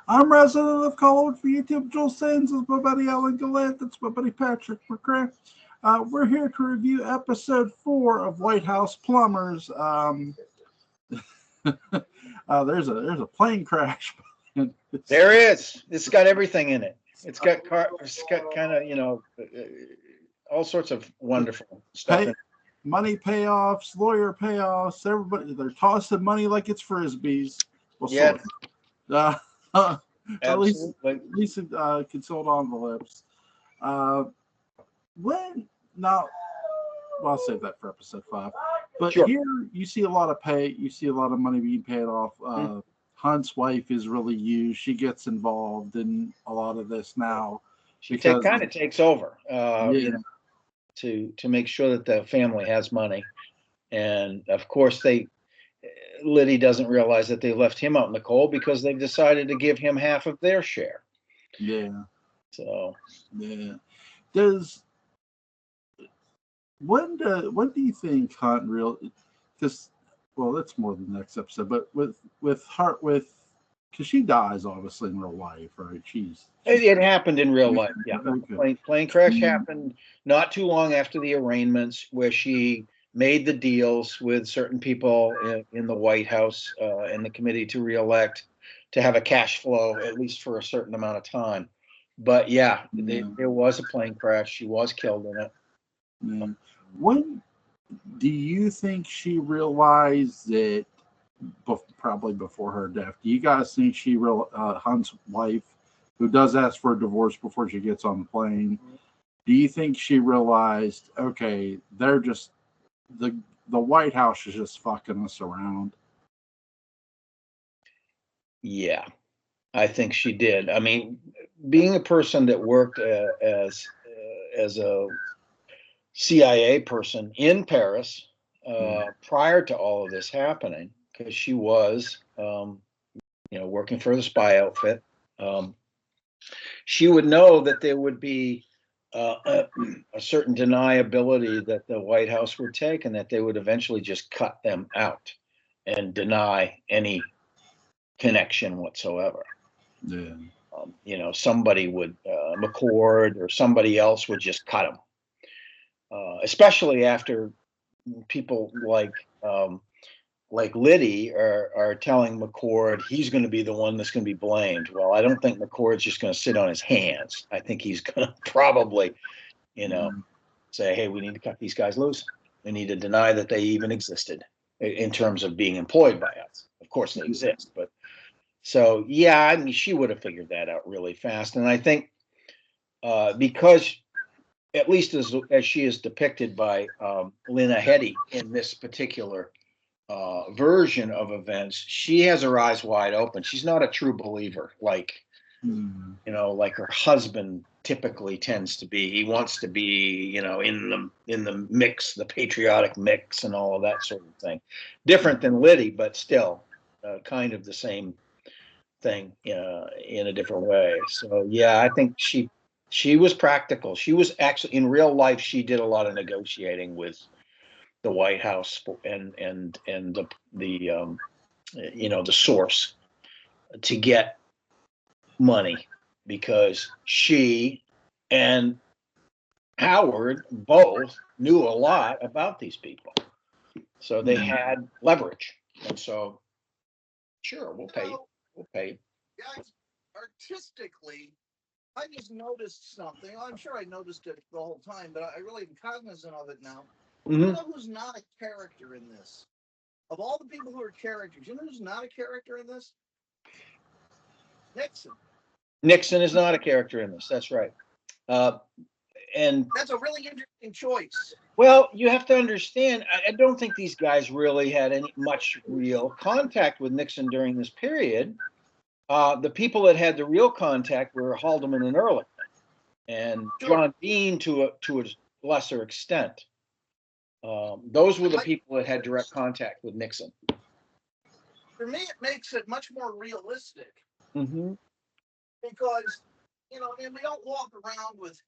I'm resident of College for YouTube. Joel Sands is my buddy Alan Gallant. That's my buddy Patrick McCray. We're here to review episode 4 of House Plumbers. There's a plane crash. There is. It's got everything in it. It's got kind of all sorts of wonderful stuff in it. Money payoffs, lawyer payoffs. Everybody, they're tossing money like it's frisbees. Well, Yeah, at least absolutely. consult on the lips. When now, well, I'll save that for episode 5. But Sure. here you see a lot of pay. You see a lot of money being paid off. Hunt's wife is really used. She gets involved in a lot of this now. She kind of takes over, to make sure that the family has money. And of course, Liddy doesn't realize that they left him out in the cold because they've decided to give him half of their share. Yeah. So yeah. When do you think Hunt because that's more than the next episode, but with because she dies obviously in real life, right? it happened in real life. Yeah. Okay. Plane crash happened not too long after the arraignments, where she made the deals with certain people in the White House and the committee to reelect, to have a cash flow at least for a certain amount of time. But there was a plane crash. She was killed in it. Yeah. When do you think she realized that? Probably before her death. Do you guys think Hunt's wife, who does ask for a divorce before she gets on the plane, do you think she realized, okay, they're just the White House is just fucking us around? Yeah, I think she did. I mean, being a person that worked as a CIA person in Paris prior to all of this happening, because she was, working for the spy outfit, she would know that there would be a certain deniability that the White House would take, and that they would eventually just cut them out and deny any connection whatsoever. Yeah. Somebody would, McCord or somebody else would just cut them. Especially after people like Liddy are telling McCord he's going to be the one that's going to be blamed. Well, I don't think McCord's just going to sit on his hands. I think he's going to probably, say, hey, we need to cut these guys loose. We need to deny that they even existed in terms of being employed by us. Of course they exist, but so, I mean, she would have figured that out really fast. And I think because, at least as she is depicted by Lena Headey in this particular version of events, she has her eyes wide open. She's not a true believer like her husband typically tends to be. He wants to be, in the mix, the patriotic mix, and all of that sort of thing. Different than Liddy, but still kind of the same thing in a different way. So I think she was practical. She was actually, in real life, she did a lot of negotiating with the White House and the source to get money, because she and Howard both knew a lot about these people, so they had leverage. And so, sure, we'll pay you. We'll pay you. Guys, artistically, I just noticed something. I'm sure I noticed it the whole time, but I really am cognizant of it now. You know who's not a character in this? Of all the people who are characters, you know who's not a character in this? Nixon. Nixon is not a character in this. That's right. And that's a really interesting choice. Well, you have to understand, I don't think these guys really had much real contact with Nixon during this period. The people that had the real contact were Haldeman and Ehrlichman, and John Dean to a lesser extent. Those were the people that had direct contact with Nixon. For me, it makes it much more realistic. Mm-hmm. Because, we don't walk around with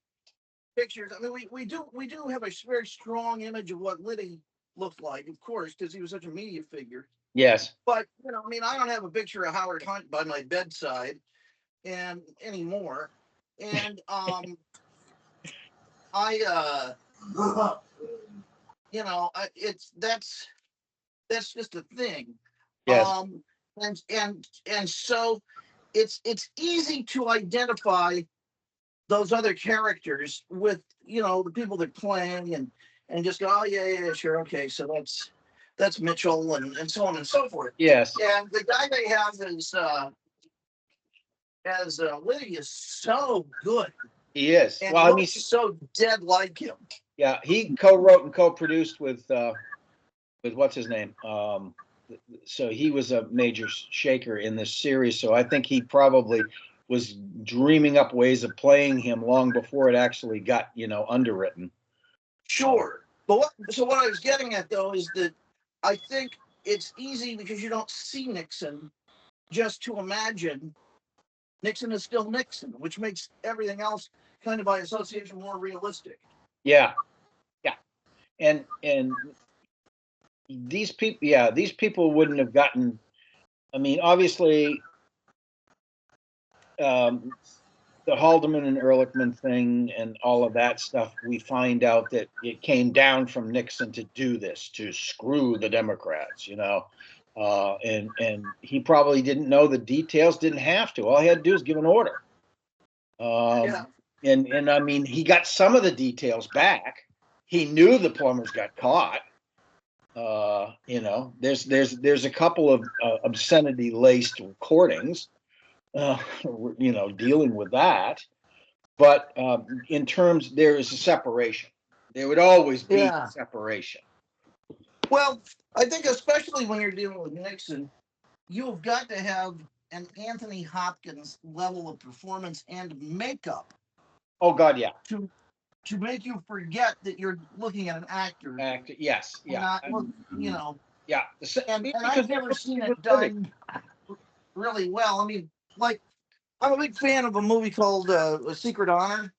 pictures. I mean, we do have a very strong image of what Liddy looked like, of course, because he was such a media figure. Yes. But, I don't have a picture of Howard Hunt by my bedside. and anymore. And it's that's just a thing. Yes. And so it's easy to identify those other characters with the people they're playing and just go, oh yeah, sure, okay, so that's Mitchell and so on and so forth. Yes. And the guy they have as Liddy is so good. He is. And Well, I mean, so dead like him. Yeah, he co-wrote and co-produced with what's his name. So he was a major shaker in this series. So I think he probably was dreaming up ways of playing him long before it actually got underwritten. Sure, but what I was getting at though is that I think it's easy because you don't see Nixon just to imagine Nixon is still Nixon, which makes everything else kind of by association more realistic. Yeah. And these people wouldn't have gotten. I mean, obviously, the Haldeman and Ehrlichman thing and all of that stuff, we find out that it came down from Nixon to do this, to screw the Democrats, and he probably didn't know the details, didn't have to. All he had to do was give an order. And I mean, he got some of the details back. He knew the plumbers got caught. There's a couple of obscenity laced recordings, dealing with that. But in terms, there is a separation. There would always be a separation. Well, I think especially when you're dealing with Nixon, you've got to have an Anthony Hopkins level of performance and makeup. Oh God, yeah. To make you forget that you're looking at an actor. Yes, yeah. Yeah. And I've never seen it done really well. I mean, like, I'm a big fan of a movie called A Secret Honor,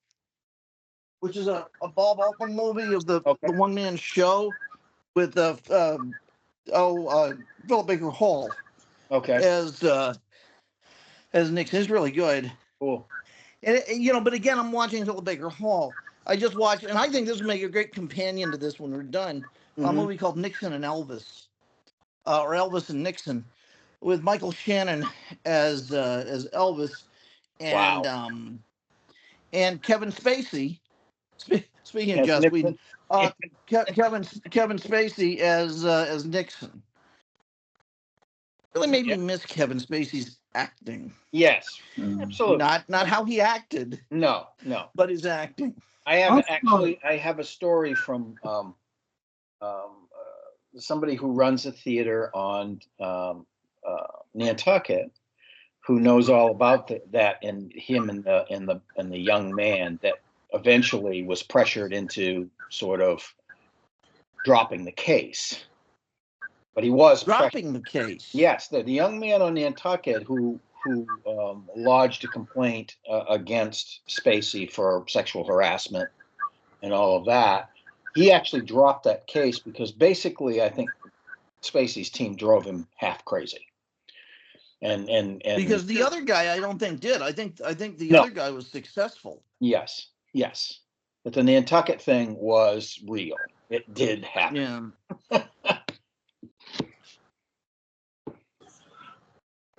which is a Bob Altman movie of the one-man show with Philip Baker Hall. As Nixon. Is really good. Cool. And but again, I'm watching Philip Baker Hall. I just watched, and I think this would make a great companion to this when we're done. A movie called Nixon and Elvis, or Elvis and Nixon, with Michael Shannon as Elvis, and and Kevin Spacey. Speaking of Joss Whedon, Kevin Spacey as Nixon. Really made me miss Kevin Spacey's acting. Yes, absolutely. Not how he acted. No. But his acting. I have a story from somebody who runs a theater on Nantucket, who knows all about that, and him and the young man that eventually was pressured into sort of dropping the case. But he was dropping the case. Yes, the young man on Nantucket who lodged a complaint against Spacey for sexual harassment and all of that. He actually dropped that case because basically, I think Spacey's team drove him half crazy. And because the other guy, I don't think did. I think the other guy was successful. Yes, but the Nantucket thing was real. It did happen. Yeah.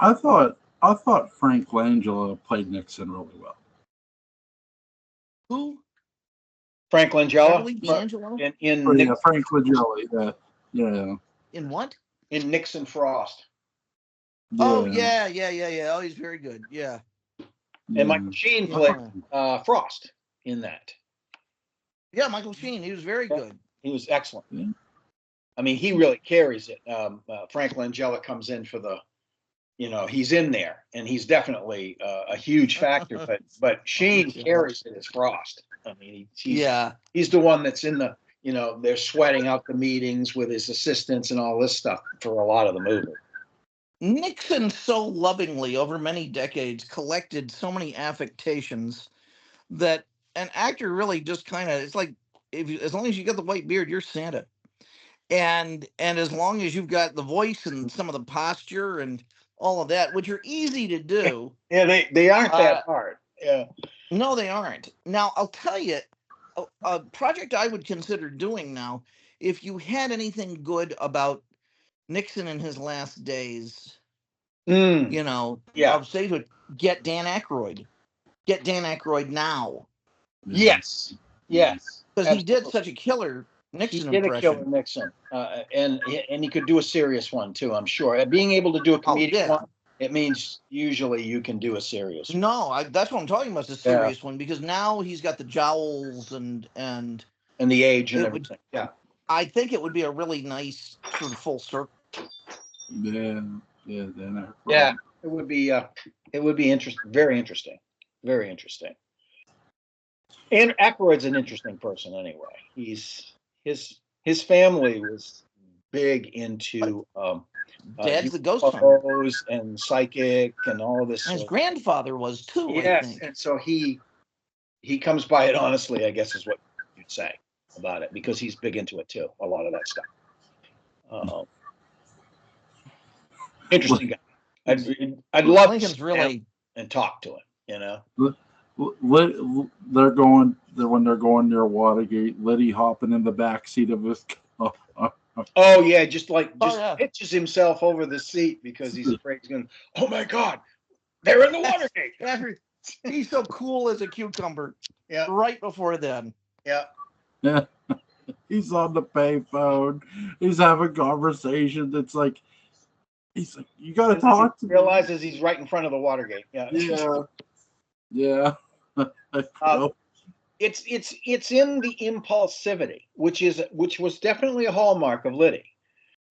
I thought Frank Langella played Nixon really well. Who? Frank Langella? Frank Langella. Yeah. In what? In Nixon Frost. Yeah. Oh yeah. Oh, he's very good. Yeah. And Michael Sheen played Frost in that. Yeah, Michael Sheen. He was very good. He was excellent. Yeah. I mean, he really carries it. Frank Langella comes in for the. He's in there, and he's definitely a huge factor. But Sheen carries it as Frost. I mean, he's the one that's in the. They're sweating out the meetings with his assistants and all this stuff for a lot of the movie. Nixon so lovingly over many decades collected so many affectations that an actor really just kind of, it's like as long as you got the white beard, you're Santa, and as long as you've got the voice and some of the posture and all of that, which are easy to do. Yeah, they aren't that hard. Yeah. No, they aren't. Now, I'll tell you, a project I would consider doing now, if you had anything good about Nixon in his last days, you know, of statehood, get Dan Aykroyd. Get Dan Aykroyd now. Yes. Because he did such a killer Nixon impression. He did a killer Nixon. And he could do a serious one, too, I'm sure. Being able to do a comedic one, it means usually you can do a serious one. No, that's what I'm talking about, the serious one, because now he's got the jowls and the age and everything. I think it would be a really nice sort of full circle. Yeah, it would be interesting, very interesting. And Aykroyd's an interesting person anyway. His family was big into Dad's the ghost hunter and psychic and all this. And his grandfather was too. Yes, I think. And so he comes by it honestly, I guess is what you'd say about it, because he's big into it too. A lot of that stuff. Interesting guy. I'd love Lincoln's to really and talk to him. You know, they're going when they're going near Watergate. Liddy hopping in the back seat of his car. Oh yeah, just pitches himself over the seat because he's afraid he's going. Oh my God, they're in the Watergate. He's so cool as a cucumber. Yeah. Right before then. Yeah. Yeah. He's on the payphone. He's having conversation. It's like he's like, you got to talk to me. Realizes he's right in front of the Watergate. Yeah. Yeah. It's in the impulsivity, which was definitely a hallmark of Liddy.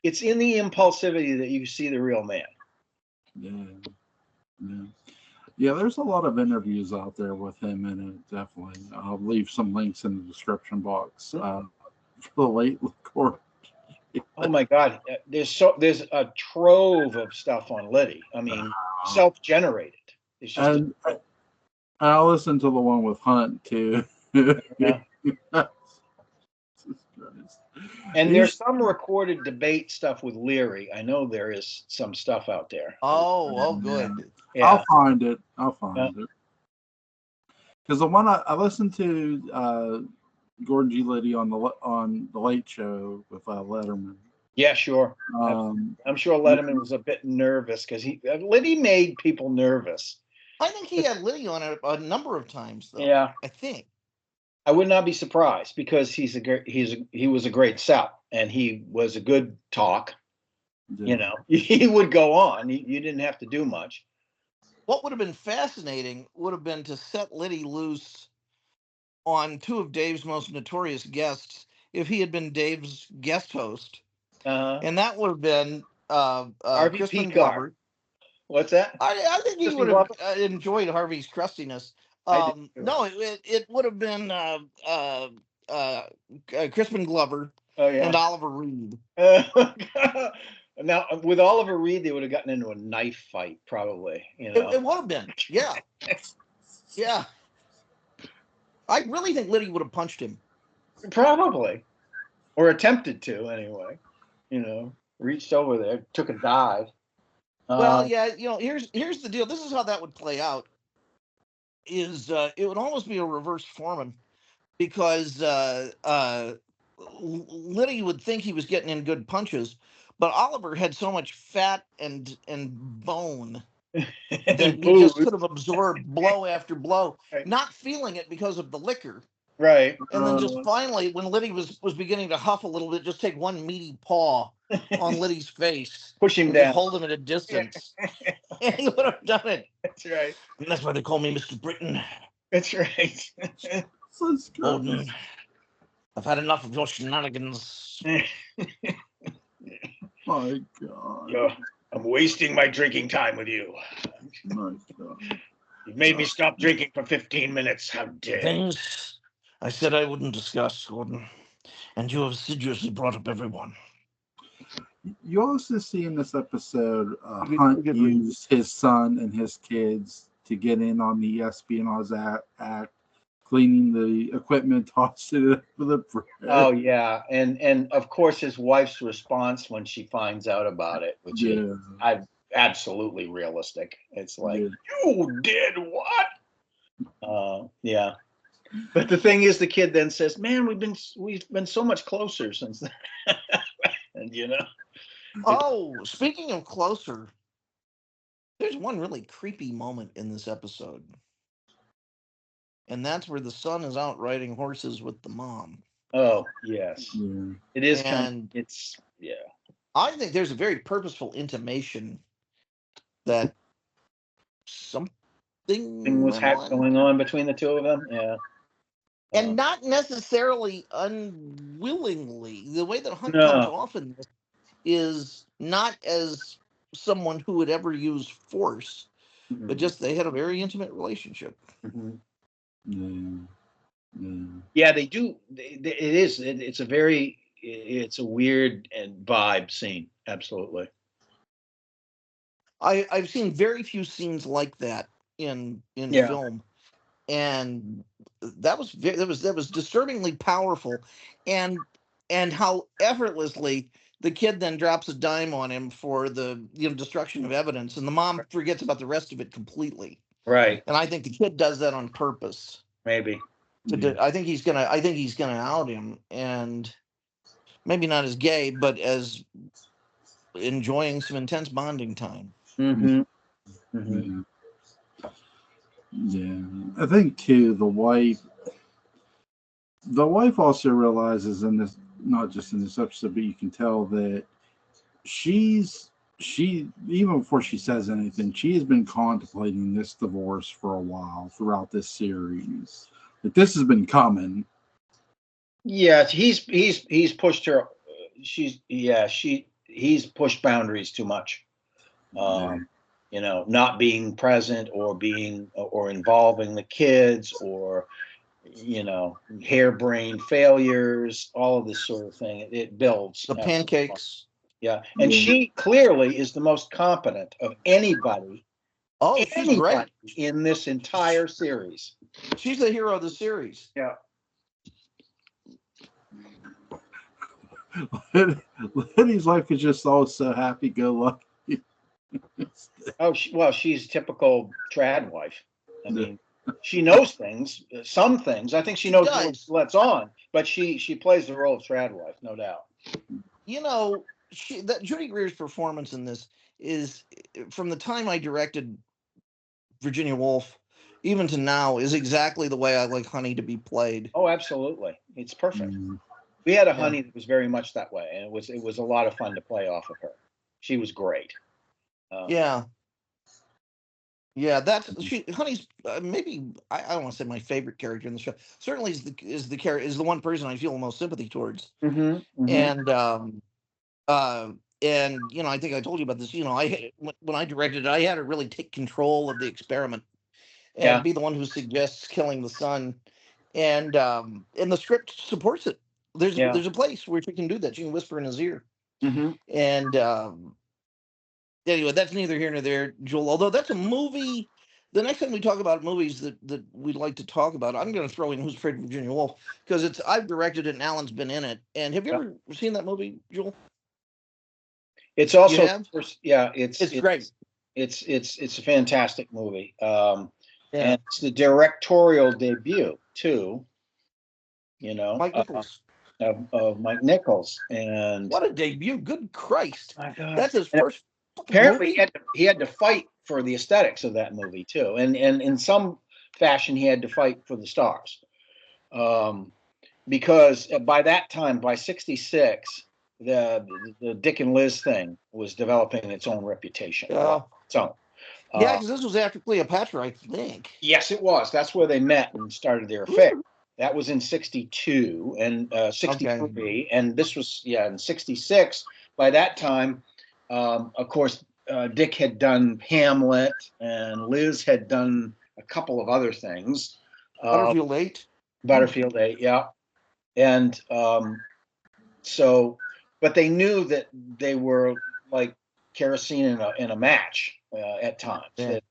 It's in the impulsivity that you see the real man. Yeah, there's a lot of interviews out there with him in it, definitely. I'll leave some links in the description box for the late court. Oh my God, there's a trove of stuff on Liddy. I mean, self-generated. It's just I listened to the one with Hunt too. Yeah. And there's some recorded debate stuff with Leary. I know there is some stuff out there. Oh, good. Yeah. I'll find it. Because the one I listened to Gordon G. Liddy on the Late Show with Letterman. Yeah, sure. I'm sure Letterman was a bit nervous because Liddy made people nervous. I think he had Liddy on a number of times, though. Yeah, I think. I would not be surprised because he was a great sell and he was a good talk. Yeah. You know, he would go on. You didn't have to do much. What would have been fascinating would have been to set Liddy loose on two of Dave's most notorious guests if he had been Dave's guest host. And that would have been Crispin Glover. What's that? I think he would have enjoyed Harvey's crustiness. No, it would have been Crispin Glover and Oliver Reed. Now, with Oliver Reed, they would have gotten into a knife fight, probably. You know, it would have been, yeah, yeah. I really think Liddy would have punched him, probably, or attempted to, anyway. You know, reached over there, took a dive. Well, yeah, you know, here's the deal. This is how that would play out. Is it would almost be a reverse Foreman, because Liddy would think he was getting in good punches, but Oliver had so much fat and bone that he just could have absorbed blow after blow, not feeling it because of the liquor. Right. And then just finally, when Liddy was beginning to huff a little bit, just take one meaty paw on Liddy's face. Push him down. Hold him at a distance. And he would have done it. That's right. And that's why they call me Mr. Britain. That's right. Gordon, I've had enough of your shenanigans. My God. I'm wasting my drinking time with you. My God. You've made me stop drinking for 15 minutes. How dare Things I said I wouldn't discuss, Gordon, and you have assiduously brought up everyone. You also see in this episode, Hunt used his son and his kids to get in on the Espionage Act, cleaning the equipment, tossing it for the bread. Oh yeah, and of course his wife's response when she finds out about it, which is, absolutely realistic. It's like, you did what? Yeah. But the thing is, the kid then says, "Man, we've been so much closer since then." And Oh, speaking of closer, there's one really creepy moment in this episode. And that's where the son is out riding horses with the mom. Oh, yes. Yeah. It is yeah. I think there's a very purposeful intimation that something was going on between the two of them. Yeah. And not necessarily unwillingly. The way that Hunt No. comes off in this is not as someone who would ever use force, but just they had a very intimate relationship. Yeah, they do. It's a weird and vibe scene. Absolutely. I've seen very few scenes like that in film, and that was disturbingly powerful, and how effortlessly the kid then drops a dime on him for the destruction of evidence, and the mom forgets about the rest of it completely. Right. And I think the kid does that on purpose. Maybe. I think he's gonna out him, and maybe not as gay, but as enjoying some intense bonding time. Yeah, I think too the wife also realizes in this, not just in this episode, but you can tell that she even before she says anything, she has been contemplating this divorce for a while throughout this series. Like, this has been coming. Yeah, he's pushed her. He's pushed boundaries too much. Not being present or involving the kids, or harebrained failures, all of this sort of thing. It builds the pancakes. Yeah, and she clearly is the most competent of anybody. Oh, she's great in this entire series. She's the hero of the series. Yeah. Lenny's life is just all so happy-go-lucky. She's typical trad wife. I mean, she knows things, some things. I think she knows what's on, but she plays the role of trad wife, no doubt. Judy Greer's performance in this is, from the time I directed Virginia Woolf, even to now, is exactly the way I like Honey to be played. Oh, absolutely. It's perfect. We had a Honey that was very much that way, and it was a lot of fun to play off of her. She was great. Honey's maybe I don't want to say my favorite character in the show. Certainly is the one person I feel the most sympathy towards. And I think I told you about this. When I directed it, I had to really take control of the experiment and be the one who suggests killing the son. And the script supports it. There's a place where she can do that. She can whisper in his ear. And anyway, that's neither here nor there, Joel. Although that's a movie. The next time we talk about movies that we'd like to talk about, I'm going to throw in Who's Afraid of Virginia Woolf, because I've directed it and Alan's been in it. And have you ever seen that movie, Joel? It's also it's great. It's a fantastic movie. And it's the directorial debut too. Mike Nichols. Of Mike Nichols, and what a debut! Good Christ, my God, that's his first. Apparently, he had to fight for the aesthetics of that movie too, and in some fashion, he had to fight for the stars, because by that time, by '66, the Dick and Liz thing was developing its own reputation. Because this was after Cleopatra, I think. Yes, it was. That's where they met and started their affair. That was in '62 and '63, and this was in '66. By that time, of course, Dick had done Hamlet, and Liz had done a couple of other things. Butterfield 8. Butterfield 8, yeah. And but they knew that they were like kerosene in a match at times. That,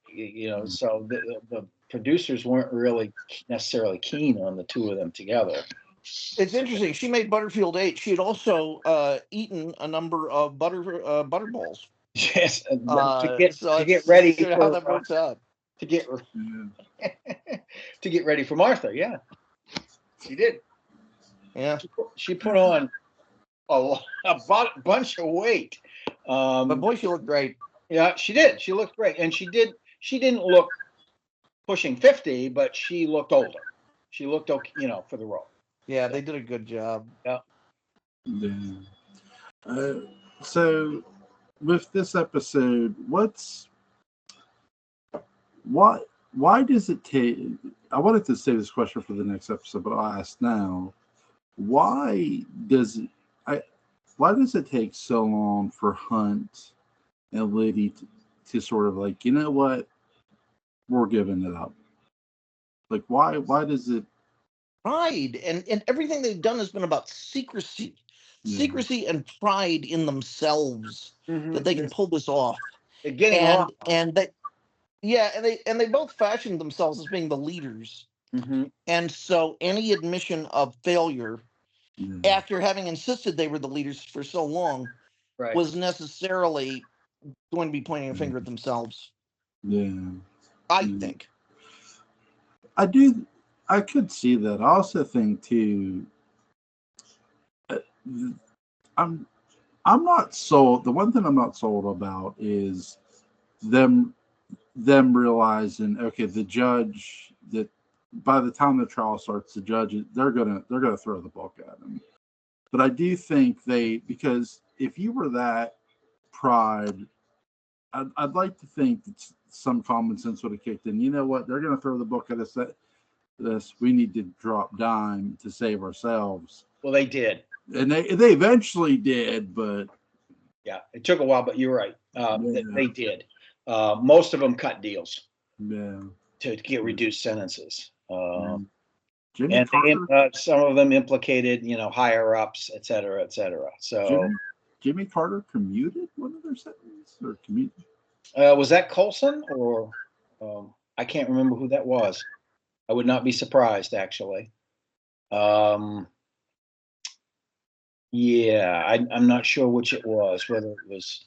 so the producers weren't really necessarily keen on the two of them together. It's interesting. She made Butterfield 8. She had also eaten a number of butter balls. Yes, So to get ready for for how that works out. to get to get ready for Martha. Yeah, she did. Yeah, She put on a bunch of weight. but boy, she looked great. Yeah, she did. She looked great, and she didn't look pushing 50, but she looked older. She looked okay, for the role. Yeah, they did a good job. Yeah. So with this episode, why does it take? I wanted to save this question for the next episode, but I'll ask now. Why does it take so long for Hunt and Liddy to sort of like, you know what, we're giving it up? Like, why does it? Pride and everything they've done has been about secrecy, and pride in themselves that they can pull this off. They're getting off. And they both fashioned themselves as being the leaders. And so any admission of failure after having insisted they were the leaders for so long was necessarily going to be pointing a finger at themselves. Yeah. I think. I could see that. I also think too. I'm not sold. The one thing I'm not sold about is them realizing, okay, the judge, that by the time the trial starts, the judge, they're gonna throw the book at him. But I do think because if you were that pride, I'd like to think that some common sense would have kicked in. You know what? They're gonna throw the book at us. We need to drop dime to save ourselves. Well, they did, and they eventually did, but yeah, it took a while. But you're right, they did. Most of them cut deals, to get reduced sentences. Jimmy and some of them implicated, higher ups, et cetera, et cetera. So Jimmy Carter commuted one of their sentences, or commuted. Was that Colson, or I can't remember who that was. I would not be surprised, actually. Yeah, I'm not sure which it was, whether it was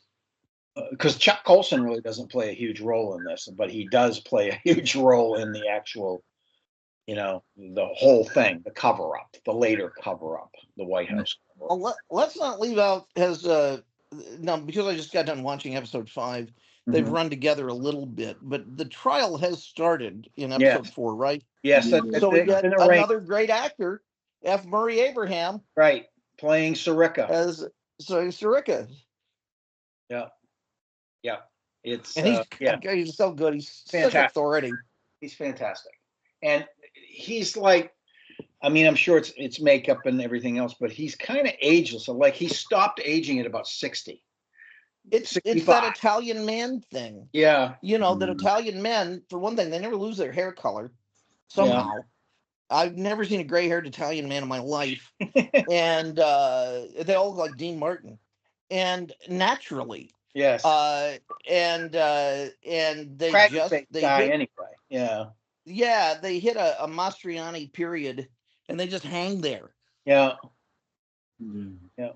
because Chuck Colson really doesn't play a huge role in this, but he does play a huge role in the actual, the whole thing, the cover up, the later cover up, the White House. Well, let's not leave out now, because I just got done watching episode 5. They've run together a little bit, but the trial has started in episode 4, right? Yes. So we got another great actor, F. Murray Abraham, right, playing Sirica. Sirica. Yeah. It's he's so good. He's fantastic. Such authority. He's fantastic, and he's like, I mean, I'm sure it's makeup and everything else, but he's kind of ageless. So like he stopped aging at about 60. It's that Italian man thing. Yeah. That Italian men, for one thing, they never lose their hair color somehow. Yeah. I've never seen a gray-haired Italian man in my life. And they all look like Dean Martin. And naturally. Yes. And they guy anyway. Yeah. Yeah, they hit a Mastriani period and they just hang there. Yeah. Yeah.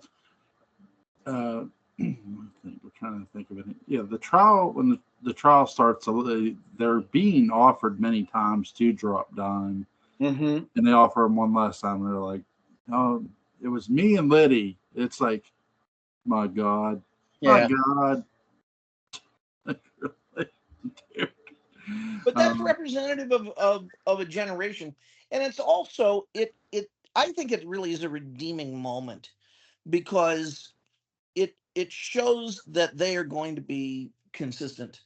We're trying to think of it. Yeah, the trial, when the trial starts, they're being offered many times to drop dime, and they offer them one last time. And they're like, "Oh, it was me and Liddy." It's like, my God, my God. But that's representative of a generation, and it's also it. I think it really is a redeeming moment because it shows that they are going to be consistent.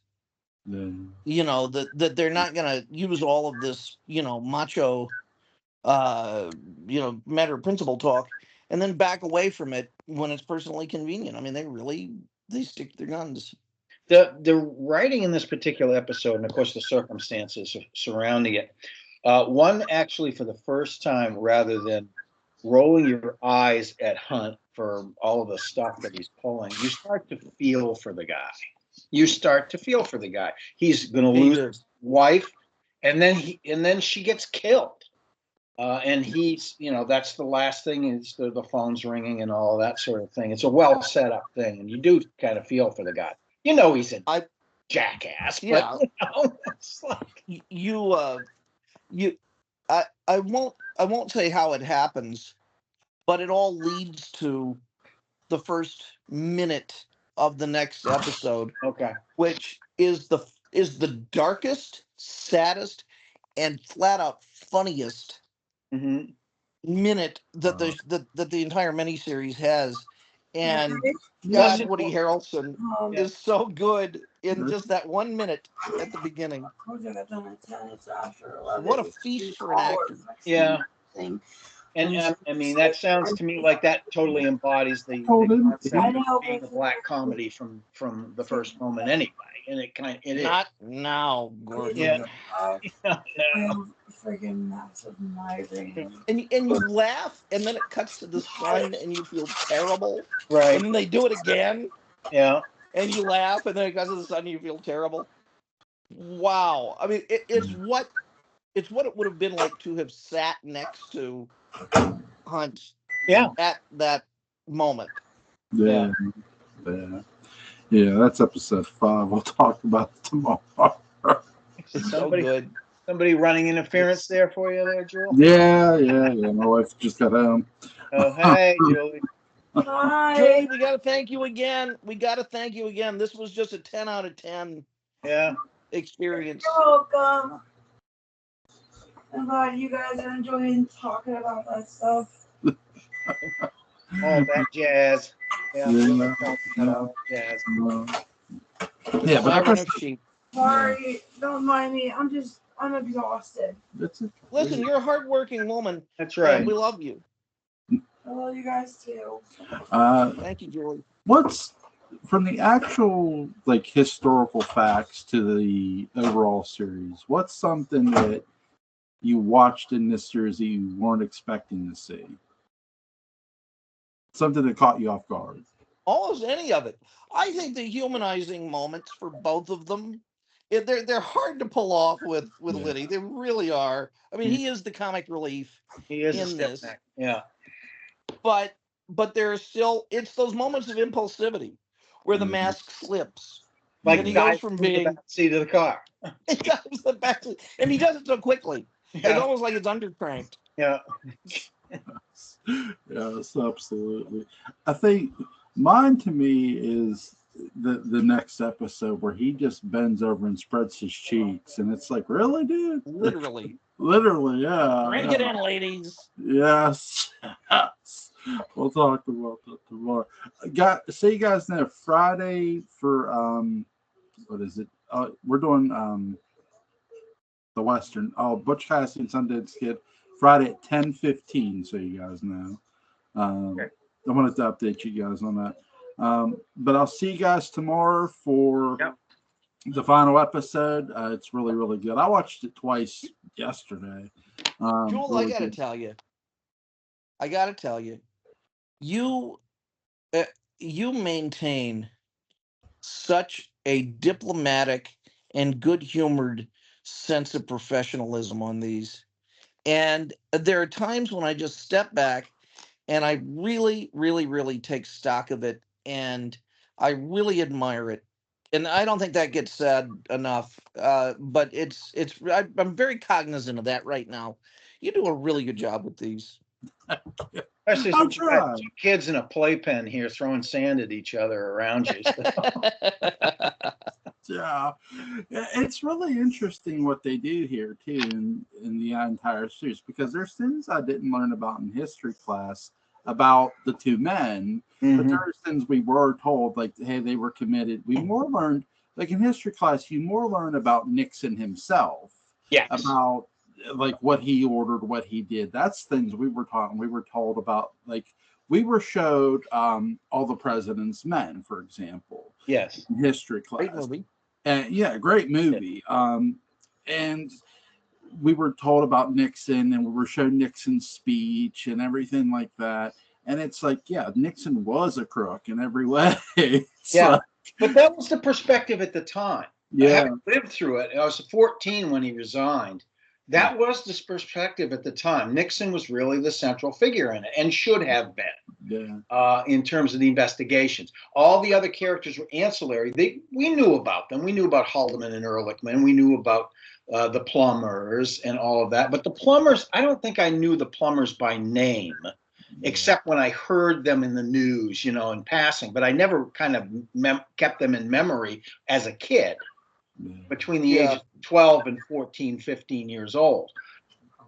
That they're not going to use all of this, macho, matter of principle talk, and then back away from it when it's personally convenient. I mean, they stick to their guns. The writing in this particular episode, and of course the circumstances surrounding it, one actually for the first time, rather than rolling your eyes at Hunt for all of the stuff that he's pulling, you start to feel for the guy. He's going to lose his wife, and then she gets killed. And he's, that's the last thing is the phone's ringing and all that sort of thing. It's a well set up thing, and you do kind of feel for the guy. You know he's a jackass, Yeah. but you know, it's like I won't say how it happens, but it all leads to the first minute of the next episode, okay. which is the darkest, saddest, and flat out funniest Mm-hmm. minute that the entire miniseries has. And Does God, it- Woody Harrelson Yeah. is so good in just that 1 minute at the beginning. What a feast for an actor. Yeah. And I mean, that sounds to me like that totally embodies the concept of being a black comedy from the first moment anyway. And it is. Not now, Gordon. Yeah. Freaking massive migraine. And you laugh, and then it cuts to the sun, and you feel terrible. Right. And then they do it again, Yeah. and you laugh, and then it cuts to the sun, and you feel terrible. Wow. I mean, it's what it would have been like to have sat next to Hunt. Yeah. At that moment. Yeah. That's episode 5. We'll talk about it tomorrow. It's so good. Somebody running interference there for you there, Jewel? Yeah. My wife just got home. Oh, hey, Julie. Hi. Julie, we got to thank you again. This was just a 10 out of 10 experience. You're welcome. I'm glad you guys are enjoying talking about that stuff. All that jazz. Yeah. Jazz. Yeah, but Sorry, don't mind me. I'm exhausted. That's it. Listen, you're a hardworking woman. That's right. And we love you. I love you guys too. Thank you, Julie. What's from the actual like historical facts to the overall series? What's something that you watched in this series that you weren't expecting to see? Something that caught you off guard. Almost any of it. I think the humanizing moments for both of them, they're hard to pull off with Liddy. They really are. I mean, he is the comic relief. He is in this. back. Yeah. But there's still, it's those moments of impulsivity where the mask slips. Like and he guy goes from the being back seat of the car. he goes the back seat, and he does it so quickly. Yeah. It's almost like it's undercranked. Yeah. Yes, absolutely. I think mine to me is the next episode where he just bends over and spreads his cheeks, and it's like, really, dude? Literally, yeah. Bring it in, ladies. Yes. We'll talk about that tomorrow. See you guys now Friday for what is it? We're doing the Western. Butch Cassidy and Sundance Kid Friday at 10:15. So you guys know. Okay. I wanted to update you guys on that. But I'll see you guys tomorrow for the final episode. It's really, really good. I watched it twice yesterday. Jewel, really I gotta good. tell you, you maintain such a diplomatic and good-humored sense of professionalism on these. And there are times when I just step back and I really, really, really take stock of it, and I really admire it. And I don't think that gets said enough. But I'm very cognizant of that right now. You do a really good job with these. Especially I'll since you got try. 2 kids in a playpen here throwing sand at each other around you. Yeah, it's really interesting what they do here too in the entire series, because there's things I didn't learn about in history class about the 2 men, but there's things we were told, like, hey, they were committed. We more learned, like in history class, you more learn about Nixon himself, about like what he ordered, what he did. That's things we were taught, and we were told about, like we were showed All the President's Men, for example. Yes. In history class. Great movie. And great movie. And we were told about Nixon, and we were shown Nixon's speech and everything like that. And it's like, Nixon was a crook in every way. But that was the perspective at the time. Yeah. I lived through it. I was 14 when he resigned. That was the perspective at the time. Nixon was really the central figure in it, and should have been. In terms of the investigations. All the other characters were ancillary. We knew about them. We knew about Haldeman and Ehrlichman. We knew about the Plumbers and all of that. But the Plumbers, I don't think I knew the Plumbers by name, except when I heard them in the news, in passing. But I never kind of kept them in memory as a kid, between the ages of 12 and 14, 15 years old.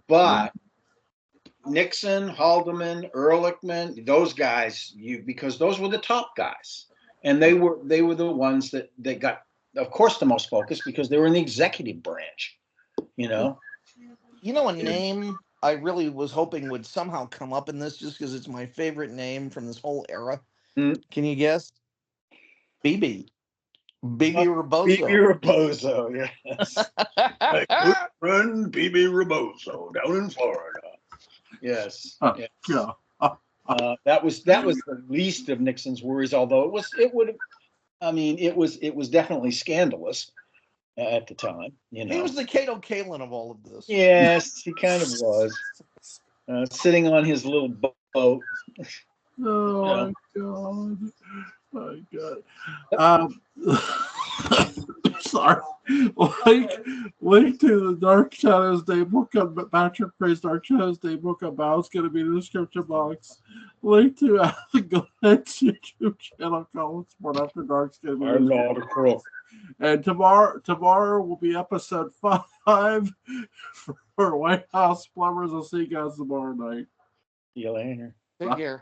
But Nixon, Haldeman, Ehrlichman, those guys, because those were the top guys, and they were the ones that got, of course, the most focus because they were in the executive branch. A name I really was hoping would somehow come up in this, just because it's my favorite name from this whole era. Can you guess? Bibi Rebozo. Bibi Rebozo, yes. My good friend Bibi Rebozo down in Florida. Yes. Yeah. That was the least of Nixon's worries, although it was definitely scandalous at the time. He was the Cato Kalin of all of this. Yes, he kind of was. Sitting on his little boat. Oh my God. Sorry. Link to the Dark Shadows Daybook on Patrick Gray's Dark Shadows Daybook on Mouse going to be in the description box. Link to Gallant's YouTube channel called Sport After Dark. I'm not a crook. And tomorrow will be episode 5 for White House Plumbers. I'll see you guys tomorrow night. See you later. Take care.